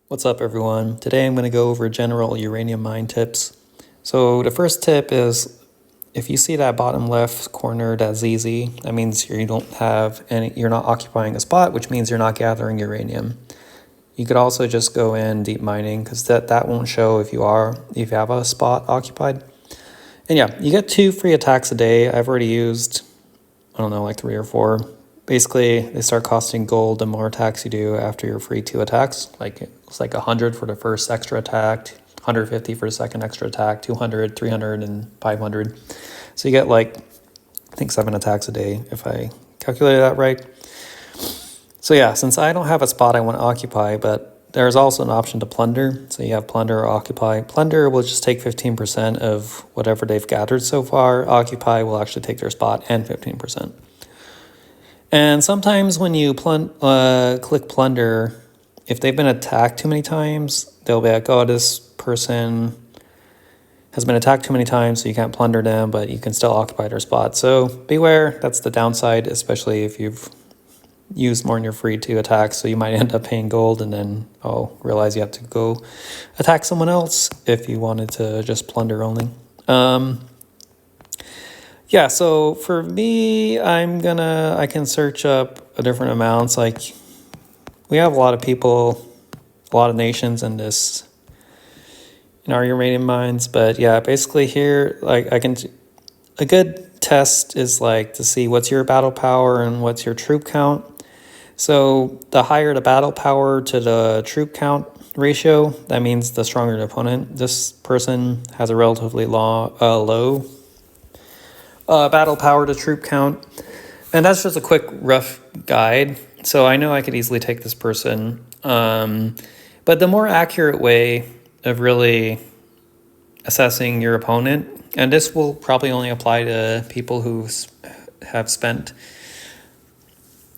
What's up, everyone? Today I'm going to go over general uranium mine tips. So the first tip is if you see that bottom left corner, that ZZ, that means you don't have any, you're not occupying a spot, which means you're not gathering uranium. You could also just go in deep mining because that won't show if you have a spot occupied. And yeah, you get 2 free attacks a day. I've already used, I don't know, like 3 or 4. Basically, they start costing gold the more attacks you do after your free 2 attacks. Like it's like 100 for the first extra attack, 150 for the second extra attack, 200, 300, and 500. So you get like, I think 7 attacks a day if I calculated that right. So yeah, since I don't have a spot I want to occupy, but there's also an option to plunder. So you have plunder or occupy. Plunder will just take 15% of whatever they've gathered so far. Occupy will actually take their spot and 15%. And sometimes when you click plunder, if they've been attacked too many times, they'll be like, oh, this person has been attacked too many times, so you can't plunder them, but you can still occupy their spot. So beware, that's the downside, especially if you've used more than your free 2 attacks, so you might end up paying gold and then realize you have to go attack someone else if you wanted to just plunder only. Yeah, so for me, I can search up different amounts. Like, we have a lot of people, a lot of nations in our uranium mines. But yeah, basically here, like a good test is like to see what's your battle power and what's your troop count. So the higher the battle power to the troop count ratio, that means the stronger the opponent. This person has a relatively low battle power to troop count. And that's just a quick rough guide. So I know I could easily take this person. But the more accurate way of really assessing your opponent, and this will probably only apply to people who have spent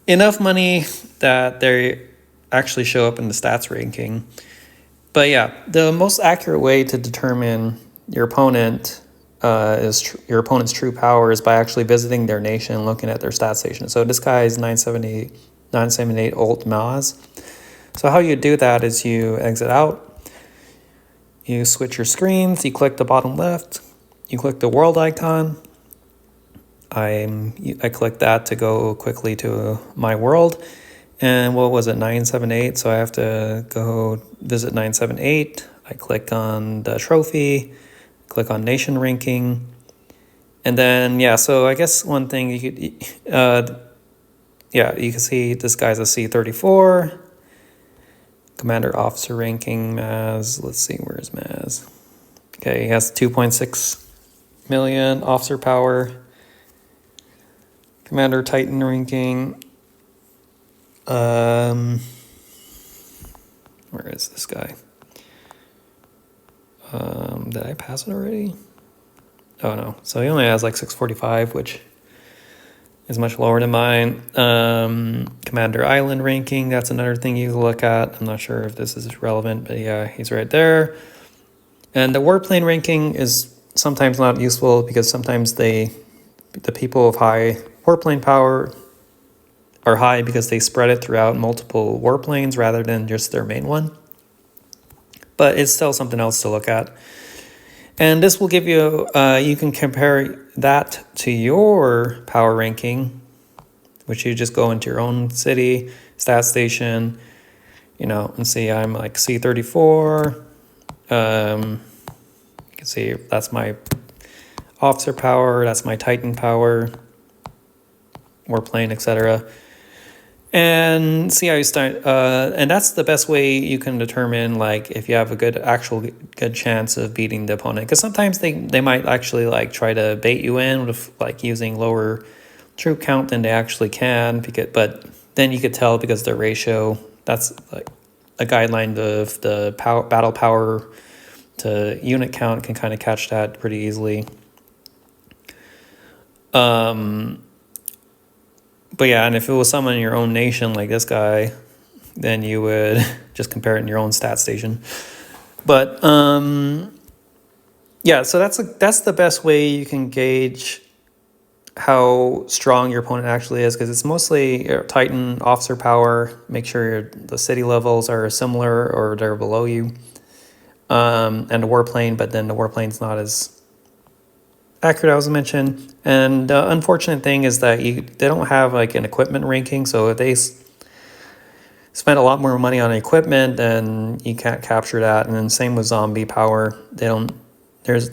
enough money that they actually show up in the stats ranking. But yeah, the most accurate way to determine your opponent your opponent's true power is by actually visiting their nation and looking at their stat station. So this guy is 978 ult Maz. So how you do that is you exit out, you switch your screens, you click the bottom left, you click the world icon. I click that to go quickly to my world. And what was it, 978? So I have to go visit 978. I click on the trophy, click on nation ranking. And then, yeah, so I guess one thing you could, you can see this guy's a C34. Commander officer ranking, Maz. Let's see, where's Maz? Okay, he has 2.6 million officer power. Commander Titan ranking. Where is this guy? Did I pass it already? Oh no, so he only has like 645, which is much lower than mine. Commander Island ranking, that's another thing you can look at. I'm not sure if this is relevant, but yeah, he's right there. And the warplane ranking is sometimes not useful because sometimes the people of high warplane power are high because they spread it throughout multiple warplanes rather than just their main one. But it's still something else to look at. And this will give you, you can compare that to your power ranking, which you just go into your own city, stat station, and see I'm like C34. You can see that's my officer power, that's my Titan power, warplane, etc. And see how you start, and that's the best way you can determine like if you have a good chance of beating the opponent. Because sometimes they might actually like try to bait you in with like using lower troop count than they actually can. But then you could tell because their ratio, that's like a guideline of the battle power to unit count can kind of catch that pretty easily. But yeah, and if it was someone in your own nation like this guy, then you would just compare it in your own stat station. But yeah, so that's the best way you can gauge how strong your opponent actually is, because it's mostly Titan, officer power, make sure the city levels are similar or they're below you, and the warplane, but then the warplane's not as accurate as I mentioned. And the unfortunate thing is that they don't have like an equipment ranking, so if they spend a lot more money on equipment, then you can't capture that. And then same with zombie power, the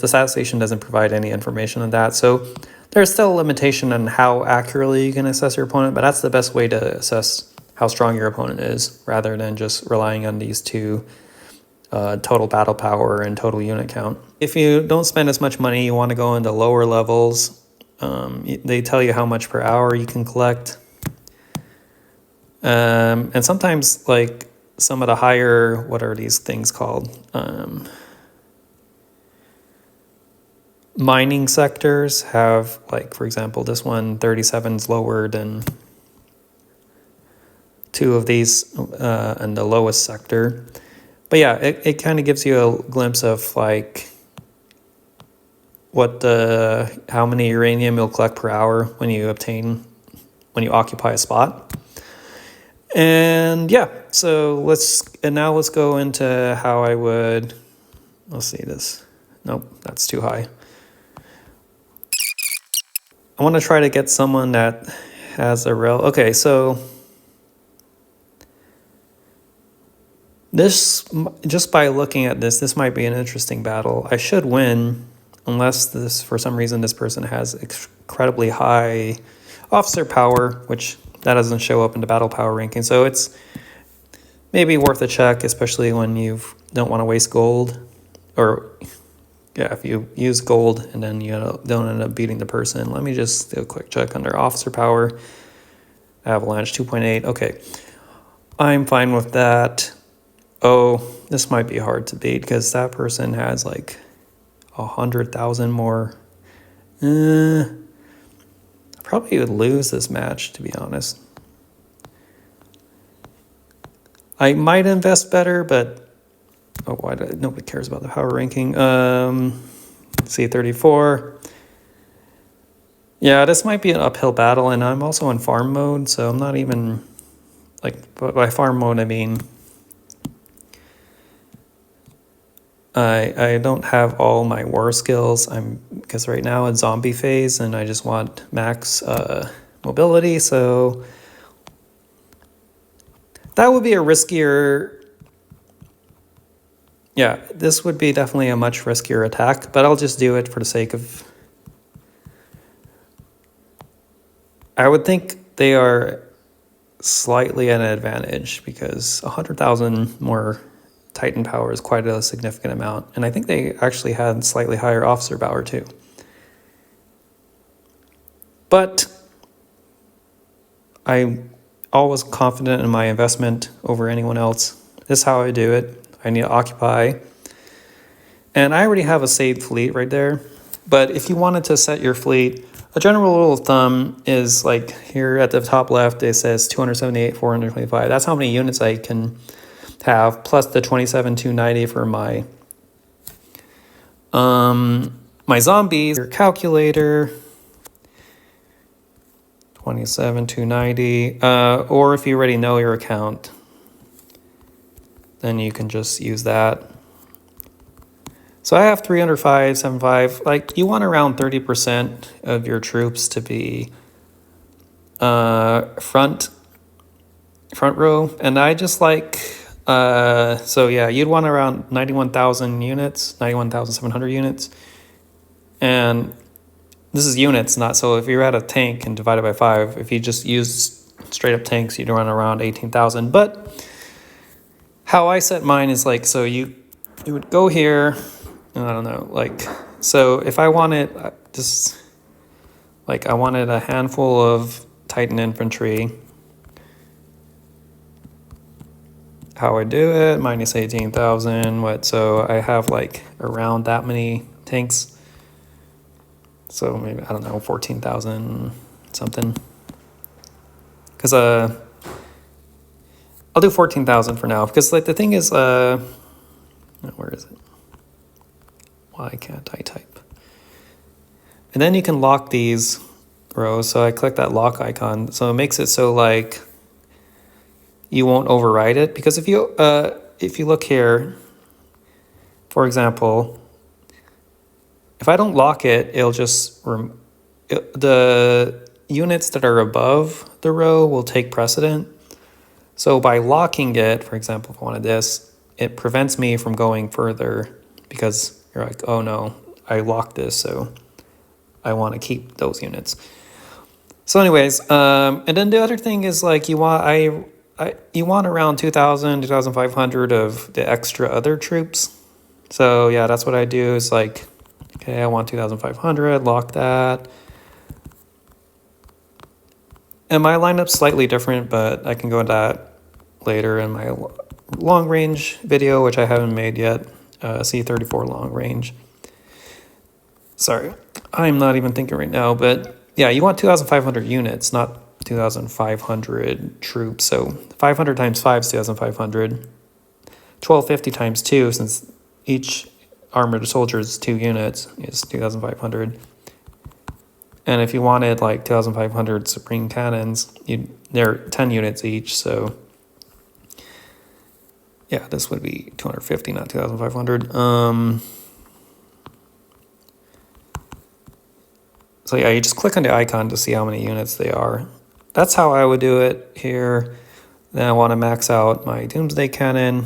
stat station doesn't provide any information on that, so there's still a limitation on how accurately you can assess your opponent, but that's the best way to assess how strong your opponent is, rather than just relying on these two, total battle power and total unit count. If you don't spend as much money, you want to go into lower levels. They tell you how much per hour you can collect. And sometimes, like, some of the higher, what are these things called? Mining sectors have, like, for example, this one, 37's lower than two of these in the lowest sector. But yeah, it kind of gives you a glimpse of like how many uranium you'll collect per hour when you occupy a spot. And yeah, so let's go into how I would, let's see this. Nope, that's too high. I want to try to get someone that has okay, so this, just by looking at this might be an interesting battle. I should win, unless for some reason this person has incredibly high officer power, which that doesn't show up in the battle power ranking. So it's maybe worth a check, especially when you don't want to waste gold, or yeah, if you use gold and then you don't end up beating the person. Let me just do a quick check under officer power. Avalanche 2.8. Okay, I'm fine with that. Oh, this might be hard to beat because that person has like 100,000 more. I probably would lose this match, to be honest. I might invest better, but nobody cares about the power ranking. See, 34. Yeah, this might be an uphill battle, and I'm also in farm mode, so I'm not even, like, by farm mode I mean I don't have all my war skills. Because right now it's zombie phase and I just want max mobility, so that would be a riskier. Yeah, this would be definitely a much riskier attack, but I'll just do it for the sake of. I would think they are slightly at an advantage because 100,000 more Titan power is quite a significant amount, and I think they actually had slightly higher officer power too. But I'm always confident in my investment over anyone else. This is how I do it. I need to occupy, and I already have a saved fleet right there. But if you wanted to set your fleet, a general rule of thumb is like here at the top left, it says 278, 425. That's how many units I can have, plus the 27,290 for my my zombies. Your calculator, 27,290. Or if you already know your account, then you can just use that. So I have 305, 75. Like, you want around 30% of your troops to be front row, and I just like so yeah, you'd want around 91,000 units, 91,700 units, and this is units, not so. If you're at a tank and divided by 5, if you just use straight up tanks, you'd run around 18,000. But how I set mine is like, so you would go here. I don't know, like, so if I wanted just, like, I wanted a handful of Titan infantry, how I do it, minus 18,000, so I have, like, around that many tanks, so maybe, I don't know, 14,000 something, because, I'll do 14,000 for now, because, like, the thing is, where is it? Why can't I type? And then you can lock these row. So I click that lock icon. So it makes it so like you won't override it, because if you look here, for example, if I don't lock it, it'll just the units that are above the row will take precedent. So by locking it, for example, if I wanted this, it prevents me from going further, because you're like, oh no, I locked this, so I want to keep those units. So anyways, and then the other thing is like you want you want around 2,000, 2,500 of the extra other troops. So yeah, that's what I do is like, okay, I want 2,500, lock that. And my lineup's slightly different, but I can go into that later in my long range video, which I haven't made yet, C34 long range. Sorry, I'm not even thinking right now, but yeah, you want 2,500 units, not 2,500 troops. So 500 times 5 is 2,500. 1,250 times 2, since each armored soldier is 2 units, is 2,500. And if you wanted like 2,500 Supreme cannons, they're 10 units each, so yeah, this would be 250, not 2,500. So yeah, you just click on the icon to see how many units they are. That's how I would do it here. Then I want to max out my Doomsday Cannon.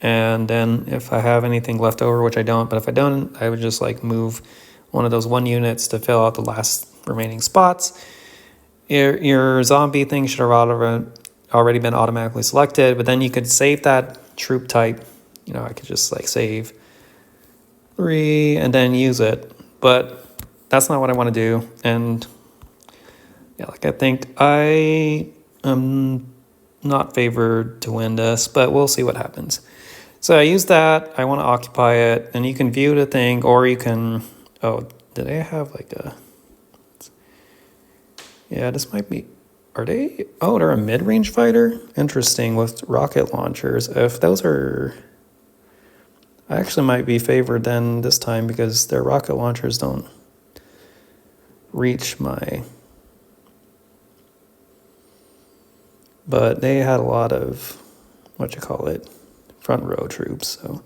And then if I have anything left over, which I don't, but if I don't, I would just like move one of those 1 units to fill out the last remaining spots. Your zombie thing should have already been automatically selected, but then you could save that troop type. You know, I could just like save 3 and then use it. But that's not what I want to do. And yeah, like I think I am not favored to win this, but we'll see what happens. So I use that. I want to occupy it, and you can view the thing, or you can, oh, did I have like a, yeah, this might be, are they, oh, they're a mid-range fighter? Interesting, with rocket launchers. If those are, I actually might be favored then this time, because their rocket launchers don't reach my, but they had a lot of, front row troops, so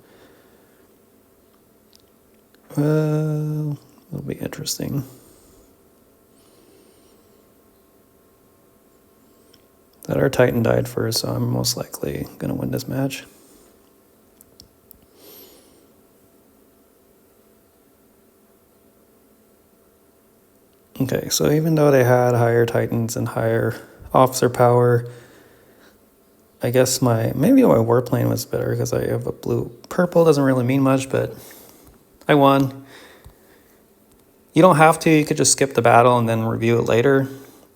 it'll be interesting. That our Titan died first, so I'm most likely gonna win this match. Okay, so even though they had higher Titans and higher officer power, I guess maybe my warplane was better because I have a blue. Purple doesn't really mean much, but I won. You don't have to, you could just skip the battle and then review it later.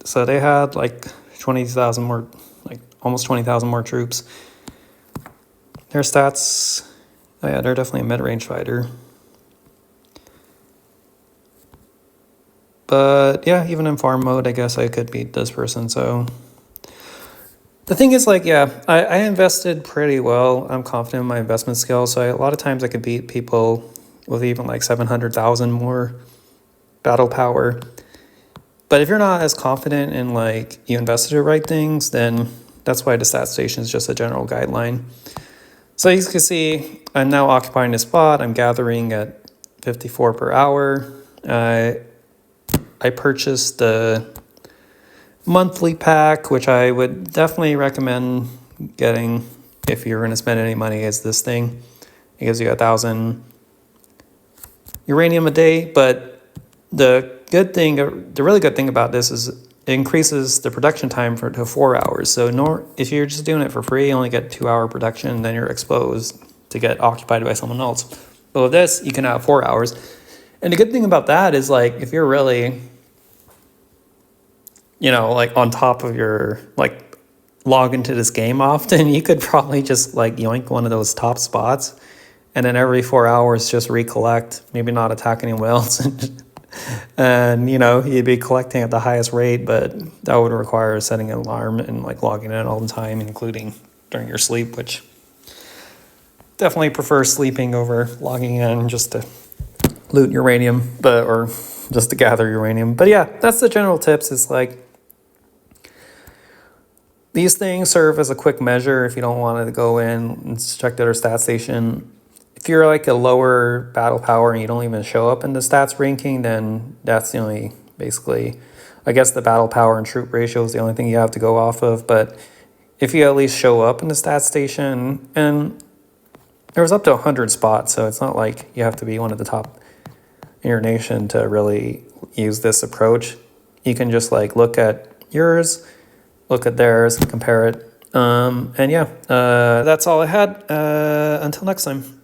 So they had like 20,000 more, like almost 20,000 more troops. Their stats, oh yeah, they're definitely a mid-range fighter. But yeah, even in farm mode, I guess I could beat this person, so. The thing is, like, yeah, I invested pretty well. I'm confident in my investment skills, so a lot of times I could beat people with even like 700,000 more battle power. But if you're not as confident in like you invested the right things, then that's why the stat station is just a general guideline. So you can see I'm now occupying this spot. I'm gathering at 54 per hour. I purchased the monthly pack, which I would definitely recommend getting if you're going to spend any money, is this thing. It gives you 1,000 uranium a day, but the really good thing about this is it increases the production time to 4 hours. So if you're just doing it for free, you only get 2-hour production, and then you're exposed to get occupied by someone else. But with this, you can have 4 hours. And the good thing about that is, like, if you're really, you know, like on top of your, like, log into this game often, you could probably just like yoink one of those top spots, and then every 4 hours just recollect, maybe not attack anyone else. And, you know, you'd be collecting at the highest rate, but that would require setting an alarm and like logging in all the time, including during your sleep, which definitely prefer sleeping over logging in just to loot uranium, or just to gather uranium. But yeah, that's the general tips. Is like these things serve as a quick measure if you don't want to go in and check the other stat station. If you're like a lower battle power and you don't even show up in the stats ranking, then that's the only, basically, I guess the battle power and troop ratio is the only thing you have to go off of. But if you at least show up in the stat station, and there was up to 100 spots, so it's not like you have to be one of the top in your nation to really use this approach. You can just like look at yours, look at theirs, compare it. And yeah, that's all I had. Until next time.